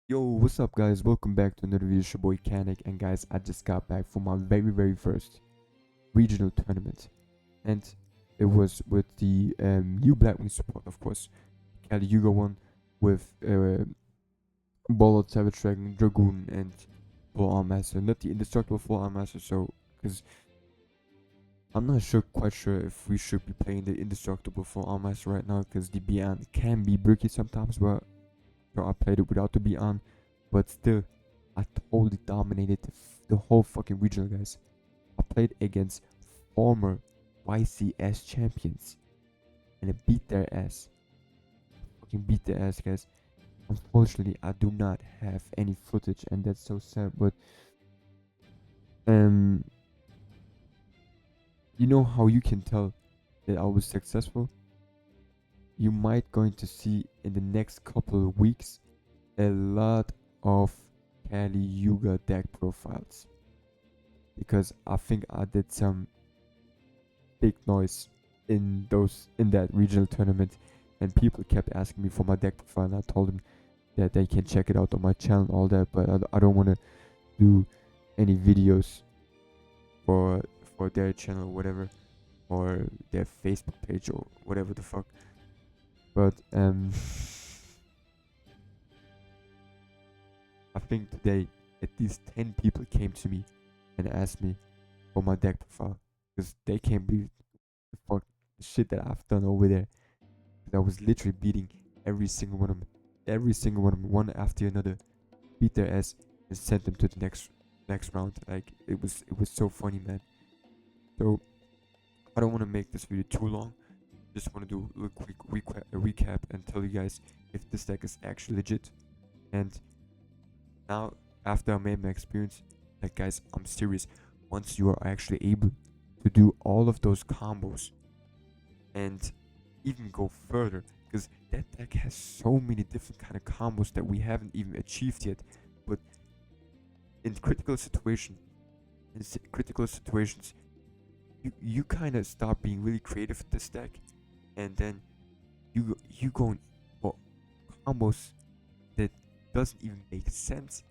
Yo, what's up guys? Welcome back to another video. It's your boy Kanik, and guys, I just got back from my very first regional tournament, and it was with the new Blackwing support, of course. Cali Yuga one with Ball of Savage Dragon, Dragoon, and Full Arm Master. Not the indestructible Full Arm Master, so because I'm not quite sure if we should be playing the indestructible Full Arm Master right now, because the Beyond can be bricky sometimes, but so I played it without the Beyond. But still, I totally dominated the whole fucking regional, guys. I played against former YCS champions, and I beat their ass. Fucking beat their ass, guys. Unfortunately, I do not have any footage, and that's so sad. But um, you know how you can tell that I was successful? You might going to see in the next couple of weeks a lot of Kali Yuga deck profiles, because I think I did some big noise in that regional tournament, and people kept asking me for my deck profile, and I told them that they can check it out on my channel and all that, but I don't want to do any videos for their channel or whatever, or their Facebook page or whatever the fuck. But I think today at least 10 people came to me and asked me for my deck profile, because they can't believe the fuck the shit that I've done over there. I was literally beating every single one of them, one after another, beat their ass and sent them to the next round. Like it was so funny, man. So I don't want to make this video too long. Just want to do a quick recap and tell you guys if this deck is actually legit. And now, after I made my experience, like guys, I'm serious. Once you are actually able to do all of those combos and even go further, because that deck has so many different kind of combos that we haven't even achieved yet. But in critical situations, you kind of start being really creative with this deck, and then you go for combos that doesn't even make sense,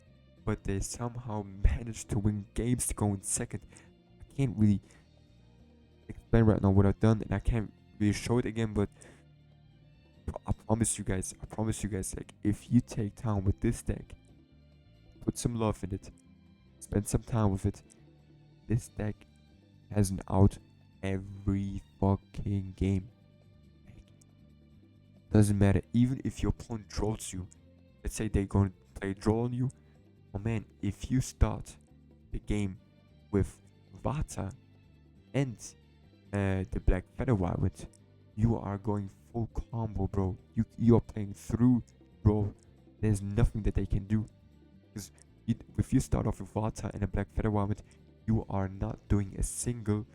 but they somehow manage to win games to go in second. I can't really explain right now what I've done, and I can't really show it again, but I promise you guys, like if you take time with this deck, put some love in it, spend some time with it, this deck has an out every fucking game. Doesn't matter, even if your opponent draws you. Let's say they're going to play draw on you. Oh man, if you start the game with Vata and the Black Feather Wild, you are going full combo, bro. You are playing through, bro. There's nothing that they can do, because if you start off with Vata and a Black Feather Wild, you are not doing a single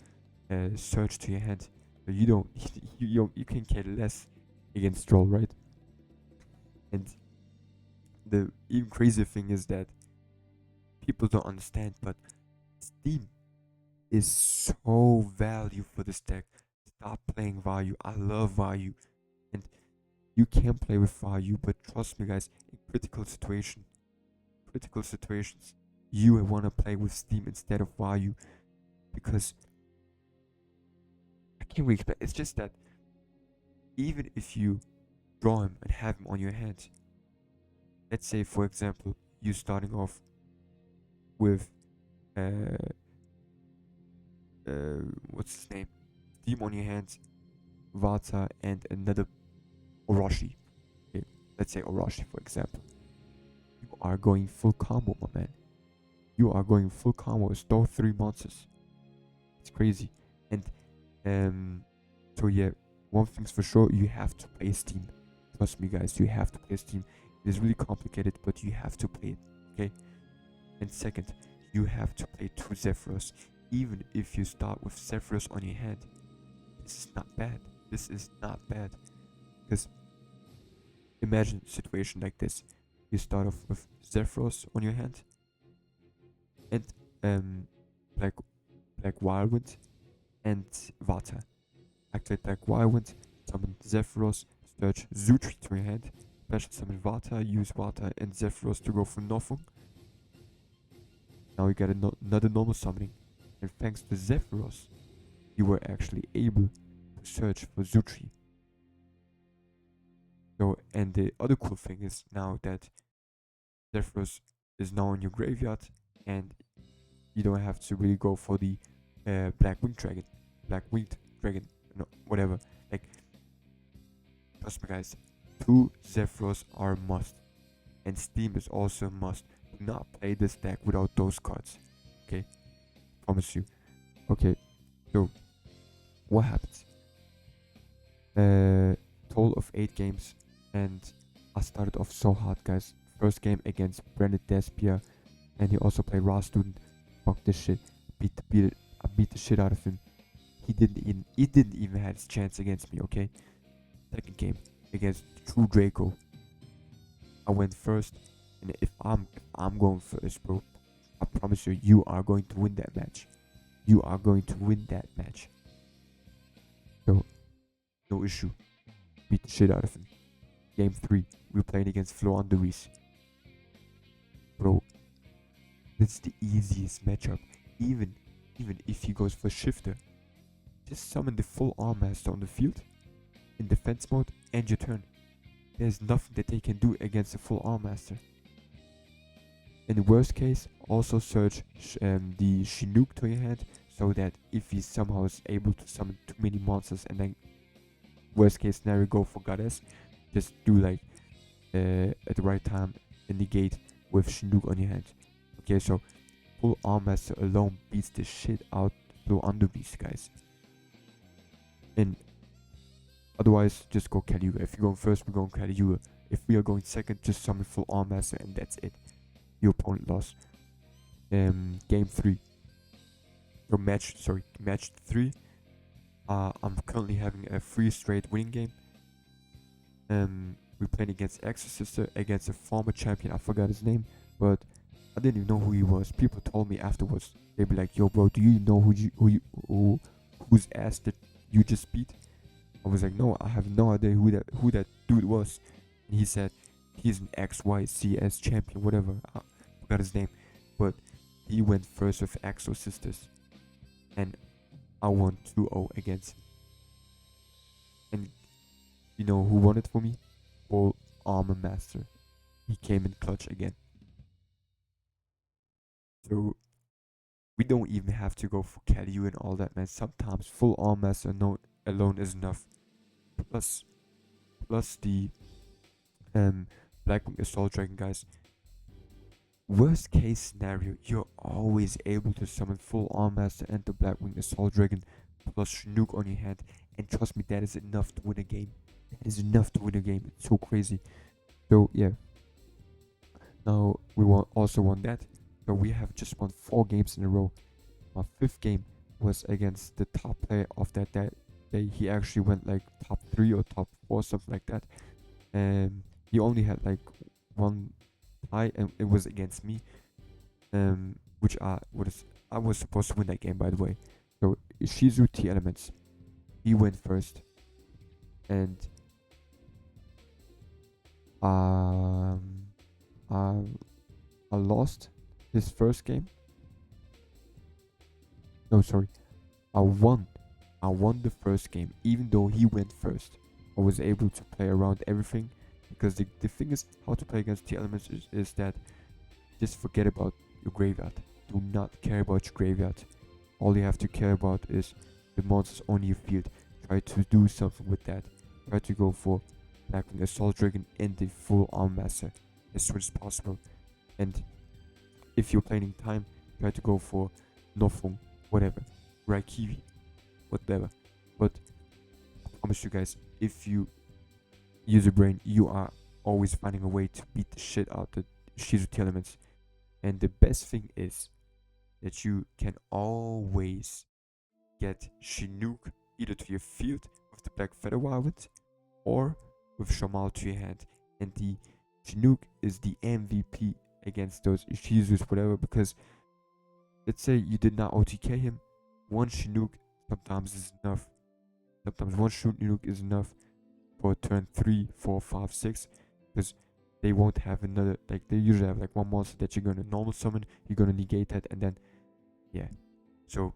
search to your hand. So you don't you can care less against draw, right? And the even crazier thing is that people don't understand, but Steam is so value for this deck. Stop playing value. I love value, and you can play with value, but trust me, guys, in critical situations, you will want to play with Steam instead of value, because I can't really explain. It's just that even if you draw him and have him on your hand, let's say for example you starting off with what's his name, Steam on your hands, Vata, and another Orochi. Okay, let's say Orochi for example. You are going full combo, my man. You are going full combo with those 3 monsters. It's crazy. And so yeah, one thing's for sure, you have to play Steam. Trust me, guys, you have to play Steam. It is really complicated, but you have to play it, okay? And second, you have to play 2 Zephyros. Even if you start with Zephyros on your hand, this is not bad. This is not bad. Because imagine a situation like this. You start off with Zephyros on your hand, and Black Wildwind and Vata. Activate Black Wildwind, summon Zephyros, search Zutri to your hand, special summon Vata, use Vata and Zephyros to go for nothing. Now you get another normal summoning, and thanks to Zephyros, you were actually able to search for Zutri. So, and the other cool thing is now that Zephyros is now in your graveyard, and you don't have to really go for the Black Winged Dragon, no, whatever. Like, trust me guys, 2 Zephyros are a must, and Steam is also a must. Do not play this deck without those cards, okay? Promise you. Okay, so what happens? Total of 8 games, and I started off so hard, guys. First game against Brandon Despia, and he also played Raw Student. Fuck this shit. I beat the shit out of him. He didn't even have his chance against me, okay? Second game against True Draco. I went first, and if I'm going first, bro, I promise you, you are going to win that match. You are going to win that match. So, no issue. Beat the shit out of him. Game 3, we were playing against Flo Underwees. Bro, this is the easiest matchup. Even if he goes for Shifter, just summon the full Arm Master on the field in defense mode, end your turn. There's nothing that they can do against a full Arm Master. In the worst case, also search the Chinook to your hand, so that if he somehow is able to summon too many monsters, and then worst case scenario go for Goddess, just do like at the right time and negate with Chinook on your hand. Okay, so full Arm Master alone beats the shit out Blue Underbeast, guys. And otherwise, just go Caliuga. If you're going first, we're going Caliuga. If we are going second, just summon full Arm Master, and that's it. Your opponent lost. Game 3. Or match 3. I'm currently having a 3 straight winning game. We played against Exorcister, against a former champion. I forgot his name, but I didn't even know who he was. People told me afterwards. They'd be like, "Yo, bro, do you know whose ass that you just beat?" I was like, "No, I have no idea who that dude was." And he said, "He's an XYCS champion, whatever." I forgot his name, but he went first with Exorcisters, and I won 2-0 against him. And you know who won it for me? Full Armor Master. He came in clutch again. So we don't even have to go for Caliu and all that, man. Sometimes full Armor Master alone is enough. Plus the Blackwing Assault Dragon, guys. Worst case scenario, you're always able to summon full Armor Master and the Blackwing Assault Dragon plus Chinook on your hand, and trust me, that is enough to win a game. That is enough to win a game. It's so crazy. So yeah. Now we also won that. So we have just won 4 games in a row. My 5th game was against the top player of that day. He actually went like top 3 or top 4, something like that. And he only had like 1 tie, and it was against me. Which I was supposed to win that game, by the way. So Shizu T Elements, he went first, and I lost his first game. No, sorry, I won the first game, even though he went first. I was able to play around everything, because the thing is, how to play against T Elements is that just forget about your graveyard. Do not care about your graveyard. All you have to care about is the monsters on your field. Try to do something with that. Try to go for Blackwing Assault Dragon and the full Armor Master as soon as possible. And if you're playing in time, try to go for Nofung, whatever, Raikiwi, whatever. But I promise you guys, if you use your brain, you are always finding a way to beat the shit out of the Shizu T Elements. And the best thing is that you can always get Chinook either to your field with the Black Feather Wyvern or with Shamal to your hand. And the Chinook is the MVP against those Ishizus, whatever, because let's say you did not OTK him, 1 Chinook sometimes is enough. Sometimes 1 Chinook is enough for turn 3, 4, 5, 6. because they won't have another, like they usually have like one monster that you're gonna normal summon, you're gonna negate that, and then yeah. So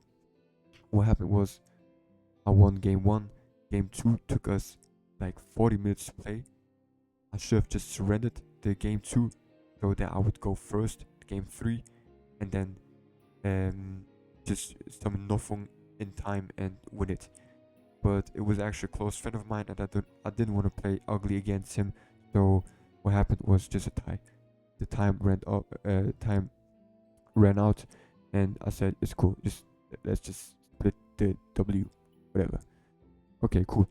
what happened was I won game 1. Game 2 took us like 40 minutes to play. I should have just surrendered the game 2 so that I would go first game 3, and then just summon nothing in time and win it. But it was actually a close friend of mine, and I didn't want to play ugly against him. So what happened was just a tie. The time ran out, and I said it's cool. Let's just split the W, whatever. Okay, cool.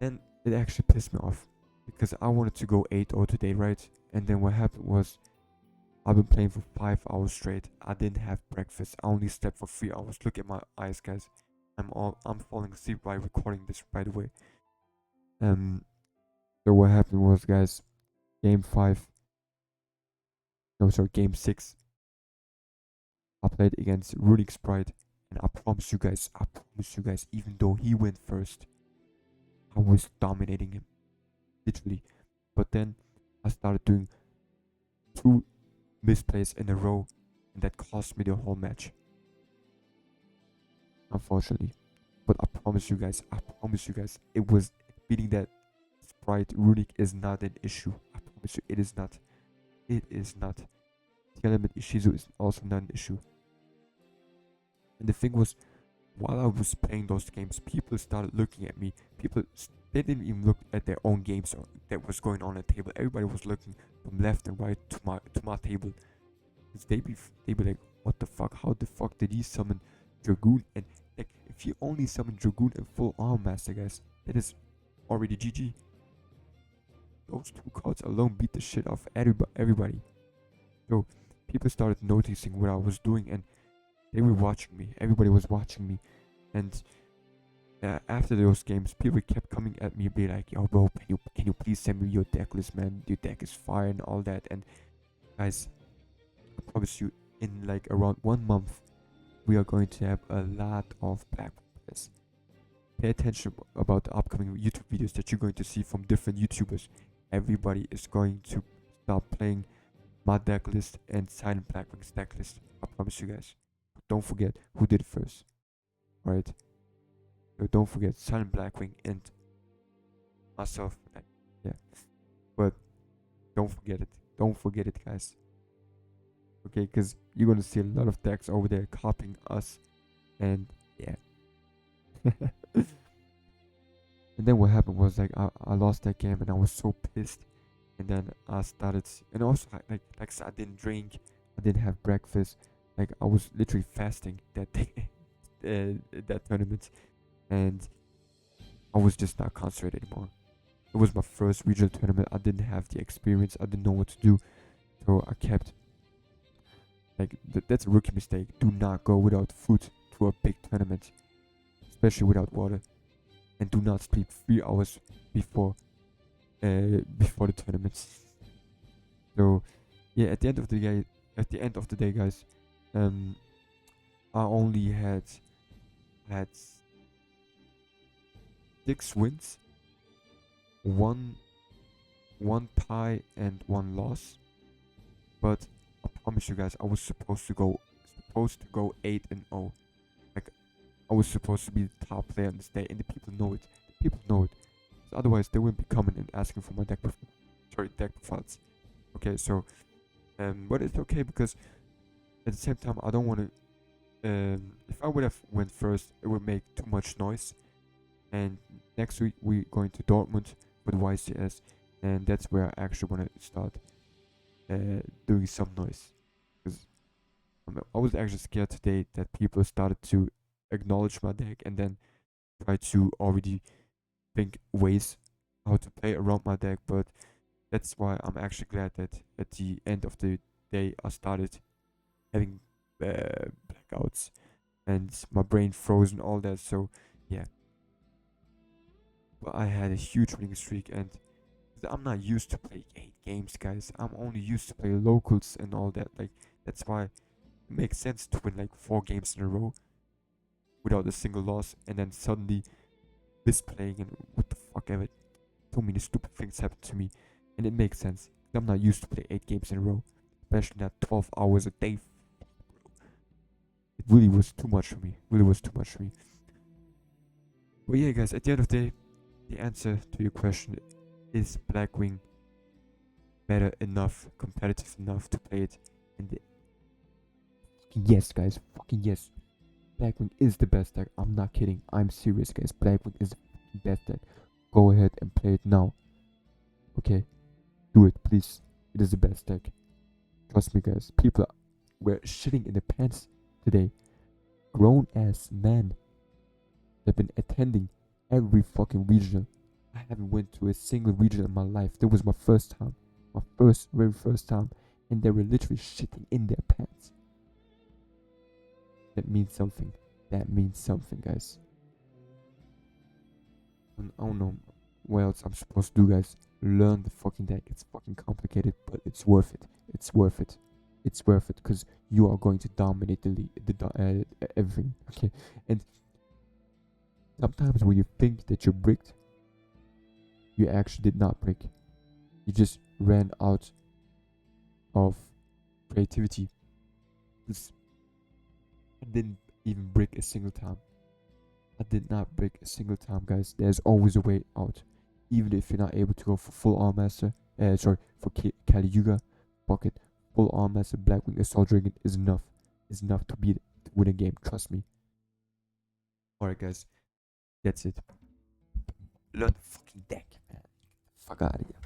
And it actually pissed me off because I wanted to go 8-0 today, right? And then what happened was I've been playing for 5 hours straight. I didn't have breakfast. I only slept for 3 hours. Look at my eyes, guys. I'm falling asleep by recording this, by the way. So what happened was, guys, game 6. I played against Runic Sprite, and I promise you guys, even though he went first, I was dominating him, literally. But then I started doing 2 misplays in a row, and that cost me the whole match, unfortunately. But I promise you guys, it was beating that Sprite Runic is not an issue. I promise you, it is not. It is not. The element Ishizu is also not an issue. And the thing was, while I was playing those games, people started looking at me. They didn't even look at their own games that was going on at the table. Everybody was looking from left and right to my table. Cause they be like, what the fuck? How the fuck did he summon Dragoon? And like, if you only summon Dragoon and full arm master, guys, that is already GG. Those 2 cards alone beat the shit off everybody. So people started noticing what I was doing, and they were watching me. Everybody was watching me, and after those games, people kept coming at me, be like, "Yo, bro, can you please send me your deck list, man? Your deck is fire and all that." And guys, I promise you, in like around 1 month, we are going to have a lot of black players. Pay attention about the upcoming YouTube videos that you're going to see from different YouTubers. Everybody is going to start playing my deck list and Silent Blackwing's deck list. I promise you guys. Don't forget who did it first. Alright? So don't forget Silent Blackwing and myself. Yeah. But don't forget it. Don't forget it, guys. Okay, because you're gonna see a lot of decks over there copying us. And yeah. And then what happened was, like, I lost that game and I was so pissed. And then I started, and also like I said, I didn't drink, I didn't have breakfast. Like, I was literally fasting that day, that tournament, and I was just not concentrated anymore. It was my first regional tournament. I didn't have the experience. I didn't know what to do, so I kept, like, that's a rookie mistake. Do not go without food to a big tournament, especially without water, and do not sleep 3 hours before the tournament. So yeah, at the end of the day, guys, I only had 6 wins, one tie and 1 loss. But I promise you guys, I was supposed to go 8-0. Like, I was supposed to be the top player on this day, and the people know it. So otherwise, they wouldn't be coming and asking for my deck profiles. Okay, so but it's okay, because at the same time, I don't want to. If I would have went first, it would make too much noise. And next week we're going to Dortmund with YCS, and that's where I actually want to start doing some noise. Because I was actually scared today that people started to acknowledge my deck and then try to already think ways how to play around my deck. But that's why I'm actually glad that at the end of the day I started having blackouts and my brain frozen, all that. So yeah, but I had a huge winning streak, and I'm not used to play 8 games, guys. I'm only used to play locals and all that. Like, that's why it makes sense to win like 4 games in a row without a single loss, and then suddenly misplaying and what the fuck ever. so many stupid things happened to me, and it makes sense. I'm not used to play 8 games in a row, especially not 12 hours a day. It really was too much for me. Really was too much for me. But yeah, guys, at the end of the day, the answer to your question is Blackwing better enough, competitive enough to play it in the yes, guys, fucking yes. Blackwing is the best deck. I'm not kidding. I'm serious, guys. Blackwing is the best deck. Go ahead and play it now. Okay, do it, please. It is the best deck. Trust me, guys. People were shitting in their pants today. Grown ass men have been attending every fucking regional. I haven't went to a single region in my life. That was my first time, my very first time, and they were literally shitting in their pants. That means something. That means something, guys. And I don't know what else I'm supposed to do, guys. Learn the fucking deck. It's fucking complicated, but it's worth it. It's worth it. It's worth it because you are going to dominate the league, everything. Okay, and sometimes when you think that you're bricked, you actually did not break. You just ran out of creativity. I didn't even break a single time. I did not break a single time, guys. There's always a way out. Even if you're not able to go for full arm master, for Kali Yuga, bucket, full arm master, Blackwing Assault Dragon is enough. Is enough to win a game. Trust me. Alright, guys, that's it. Learn the fucking deck, man. Fuck out of here.